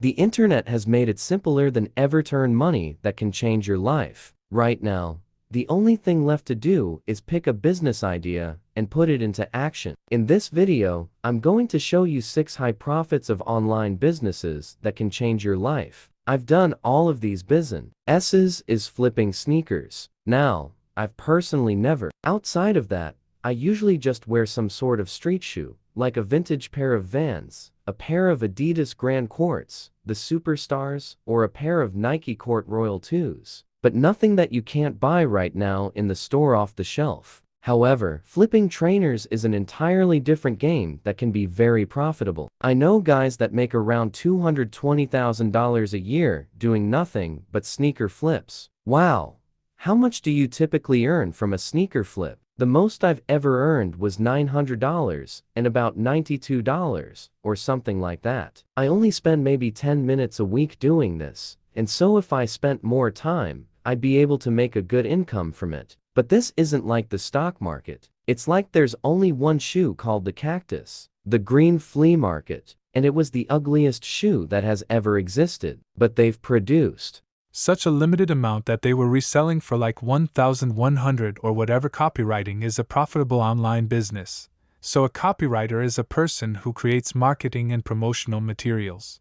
The internet has made it simpler than ever to earn money that can change your life. Right now, the only thing left to do is pick a business idea and put it into action. In this video, I'm going to show you 6 high profits of online businesses that can change your life. I've done all of these businesses is flipping sneakers. Now, I've personally never. Outside of that, I usually just wear some sort of street shoe, like a vintage pair of Vans, a pair of Adidas Grand Courts, the Superstars, or a pair of Nike Court Royal 2s. But nothing that you can't buy right now in the store off the shelf. However, flipping trainers is an entirely different game that can be very profitable. I know guys that make around $220,000 a year doing nothing but sneaker flips. Wow! How much do you typically earn from a sneaker flip? The most I've ever earned was $900 and about $92 or something like that. I only spend maybe 10 minutes a week doing this, and so if I spent more time, I'd be able to make a good income from it. But this isn't like the stock market. It's like there's only one shoe called the cactus, the green flea market, and it was the ugliest shoe that has ever existed. But they've produced such a limited amount that they were reselling for like 1,100 or whatever. Copywriting is a profitable online business. So a copywriter is a person who creates marketing and promotional materials.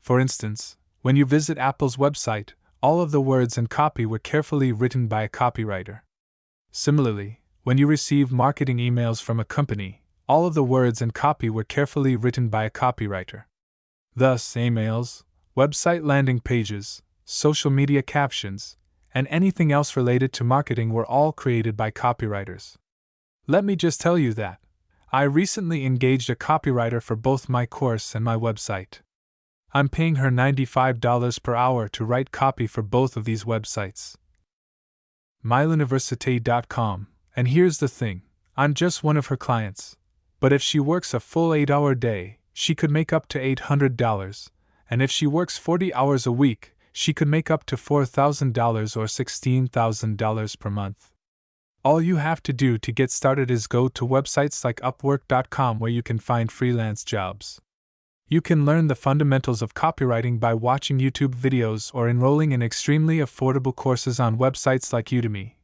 For instance, when you visit Apple's website, all of the words and copy were carefully written by a copywriter. Similarly, when you receive marketing emails from a company, all of the words and copy were carefully written by a copywriter. Thus, emails, website landing pages, social media captions, and anything else related to marketing were all created by copywriters. Let me just tell you that I recently engaged a copywriter for both my course and my website. I'm paying her $95 per hour to write copy for both of these websites. myuniversity.com, and here's the thing, I'm just one of her clients. But if she works a full 8-hour day, she could make up to $800, and if she works 40 hours a week, she could make up to $4,000 or $16,000 per month. All you have to do to get started is go to websites like Upwork.com where you can find freelance jobs. You can learn the fundamentals of copywriting by watching YouTube videos or enrolling in extremely affordable courses on websites like Udemy.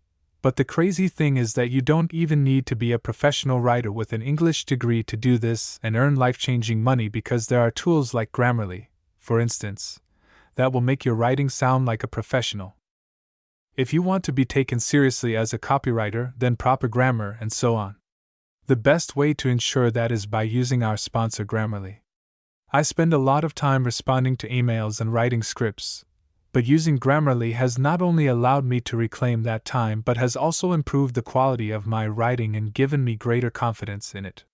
But the crazy thing is that you don't even need to be a professional writer with an English degree to do this and earn life-changing money, because there are tools like Grammarly, for instance, that will make your writing sound like a professional. If you want to be taken seriously as a copywriter, then proper grammar and so on. The best way to ensure that is by using our sponsor Grammarly. I spend a lot of time responding to emails and writing scripts, but using Grammarly has not only allowed me to reclaim that time but has also improved the quality of my writing and given me greater confidence in it.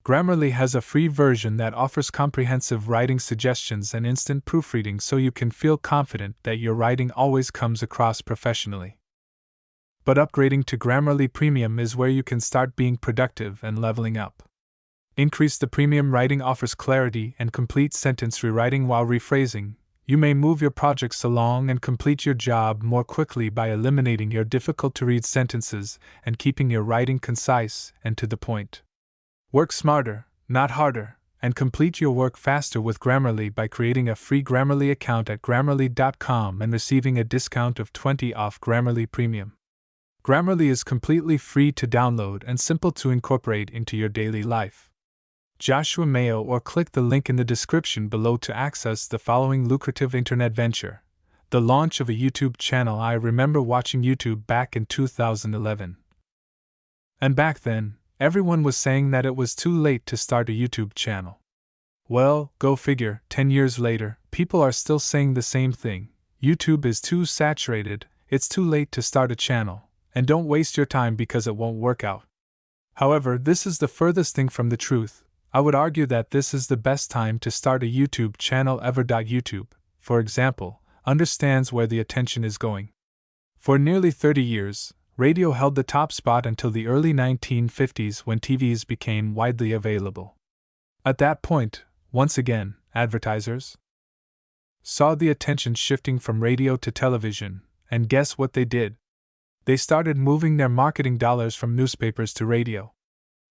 Grammarly has a free version that offers comprehensive writing suggestions and instant proofreading, so you can feel confident that your writing always comes across professionally. But upgrading to Grammarly Premium is where you can start being productive and leveling up. Increase the Premium writing offers clarity and complete sentence rewriting while rephrasing. You may move your projects along and complete your job more quickly by eliminating your difficult-to-read sentences and keeping your writing concise and to the point. Work smarter, not harder, and complete your work faster with Grammarly by creating a free Grammarly account at Grammarly.com and receiving a discount of 20% off Grammarly Premium. Grammarly is completely free to download and simple to incorporate into your daily life. Joshua Mayo, or click the link in the description below to access the following lucrative internet venture: the launch of a YouTube channel. I remember watching YouTube back in 2011. And back then, everyone was saying that it was too late to start a YouTube channel. Well, go figure, 10 years later, people are still saying the same thing. YouTube is too saturated, it's too late to start a channel, and don't waste your time because it won't work out. However, this is the furthest thing from the truth. I would argue that this is the best time to start a YouTube channel ever. YouTube, for example, understands where the attention is going. For nearly 30 years, radio held the top spot until the early 1950s when TVs became widely available. At that point, once again, advertisers saw the attention shifting from radio to television, and guess what they did? They started moving their marketing dollars from newspapers to radio.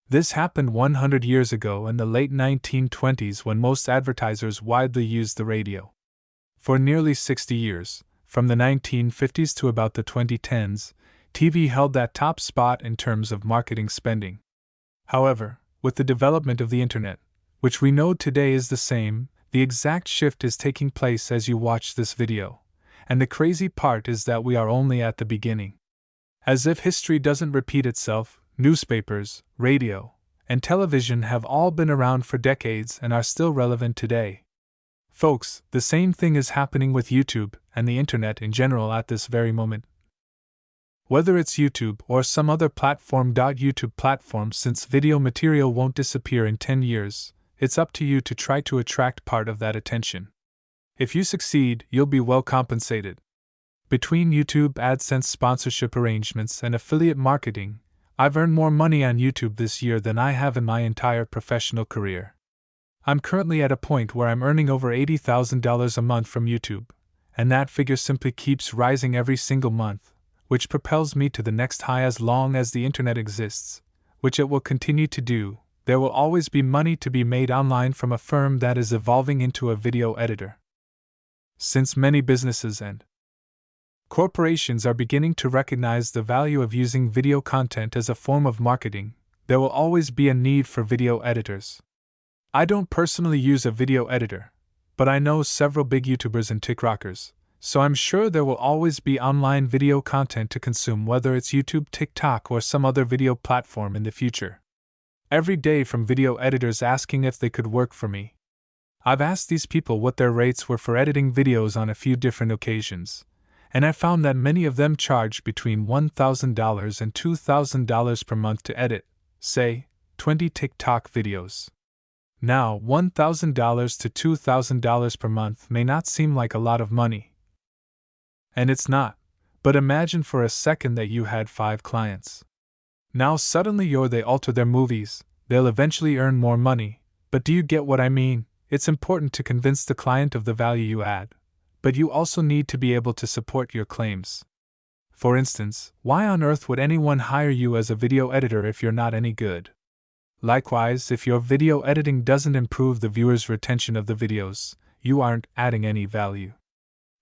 This happened 100 years ago in the late 1920s when most advertisers widely used the radio. For nearly 60 years, from the 1950s to about the 2010s, TV held that top spot in terms of marketing spending. However, with the development of the Internet, which we know today is the same, the exact shift is taking place as you watch this video. And the crazy part is that we are only at the beginning. As if history doesn't repeat itself, newspapers, radio, and television have all been around for decades and are still relevant today. Folks, the same thing is happening with YouTube and the Internet in general at this very moment. Whether it's YouTube or some other platform. YouTube platform, since video material won't disappear in 10 years, it's up to you to try to attract part of that attention. If you succeed, you'll be well compensated. Between YouTube AdSense sponsorship arrangements and affiliate marketing, I've earned more money on YouTube this year than I have in my entire professional career. I'm currently at a point where I'm earning over $80,000 a month from YouTube, and that figure simply keeps rising every single month, which propels me to the next high as long as the Internet exists, which it will continue to do. There will always be money to be made online from a firm that is evolving into a video editor. Since many businesses and corporations are beginning to recognize the value of using video content as a form of marketing, there will always be a need for video editors. I don't personally use a video editor, but I know several big YouTubers and TikTokers, so I'm sure there will always be online video content to consume, whether it's YouTube, TikTok, or some other video platform in the future. Every day from video editors asking if they could work for me. I've asked these people what their rates were for editing videos on a few different occasions, and I found that many of them charge between $1,000 and $2,000 per month to edit, say, 20 TikTok videos. Now, $1,000 to $2,000 per month may not seem like a lot of money. And it's not, but imagine for a second that you had 5 clients. Now suddenly they alter their movies, they'll eventually earn more money, but do you get what I mean? It's important to convince the client of the value you add, but you also need to be able to support your claims. For instance, why on earth would anyone hire you as a video editor if you're not any good? Likewise, if your video editing doesn't improve the viewer's retention of the videos, you aren't adding any value.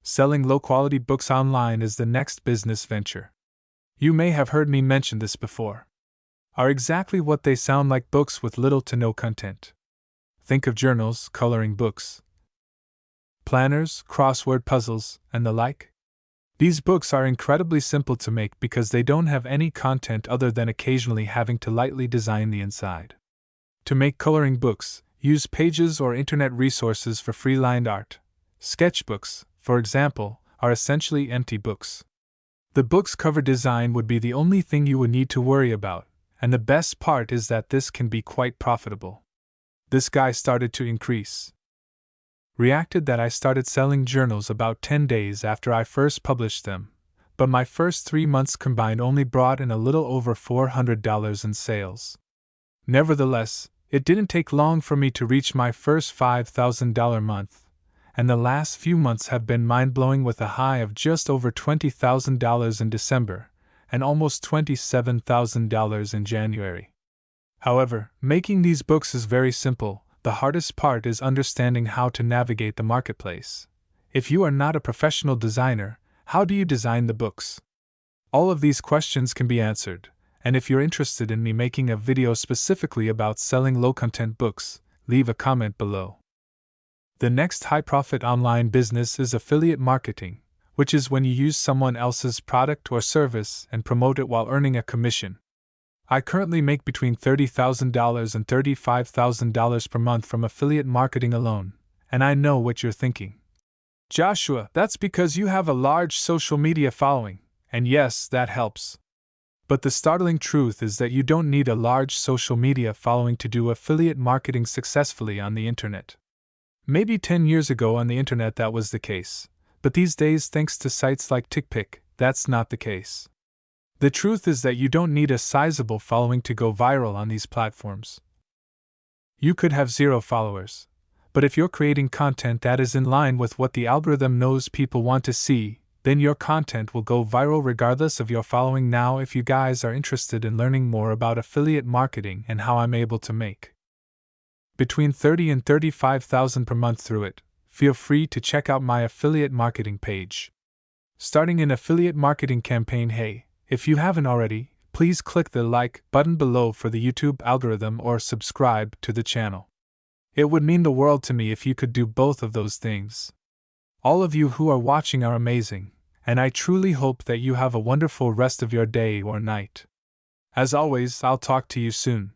Selling low-quality books online is the next business venture. You may have heard me mention this before. Are exactly what they sound like: books with little to no content. Think of journals, coloring books, planners, crossword puzzles, and the like. These books are incredibly simple to make because they don't have any content other than occasionally having to lightly design the inside. To make coloring books, use pages or internet resources for free-lined art. Sketchbooks, for example, are essentially empty books. The book's cover design would be the only thing you would need to worry about, and the best part is that this can be quite profitable. This guy started to increase. Reacted that I started selling journals about 10 days after I first published them, but my first 3 months combined only brought in a little over $400 in sales. Nevertheless, it didn't take long for me to reach my first $5,000 month, and the last few months have been mind-blowing, with a high of just over $20,000 in December, and almost $27,000 in January. However, making these books is very simple. The hardest part is understanding how to navigate the marketplace. If you are not a professional designer, how do you design the books? All of these questions can be answered, and if you're interested in me making a video specifically about selling low-content books, leave a comment below. The next high-profit online business is affiliate marketing, which is when you use someone else's product or service and promote it while earning a commission. I currently make between $30,000 and $35,000 per month from affiliate marketing alone, and I know what you're thinking. Joshua, that's because you have a large social media following, and yes, that helps. But the startling truth is that you don't need a large social media following to do affiliate marketing successfully on the internet. Maybe 10 years ago on the internet that was the case, but these days, thanks to sites like TikTok, that's not the case. The truth is that you don't need a sizable following to go viral on these platforms. You could have 0 followers, but if you're creating content that is in line with what the algorithm knows people want to see, then your content will go viral regardless of your following. Now, if you guys are interested in learning more about affiliate marketing and how I'm able to make between $30,000 and $35,000 per month through it, feel free to check out my affiliate marketing page. Starting an affiliate marketing campaign. Hey, if you haven't already, please click the like button below for the YouTube algorithm or subscribe to the channel. It would mean the world to me if you could do both of those things. All of you who are watching are amazing, and I truly hope that you have a wonderful rest of your day or night. As always, I'll talk to you soon.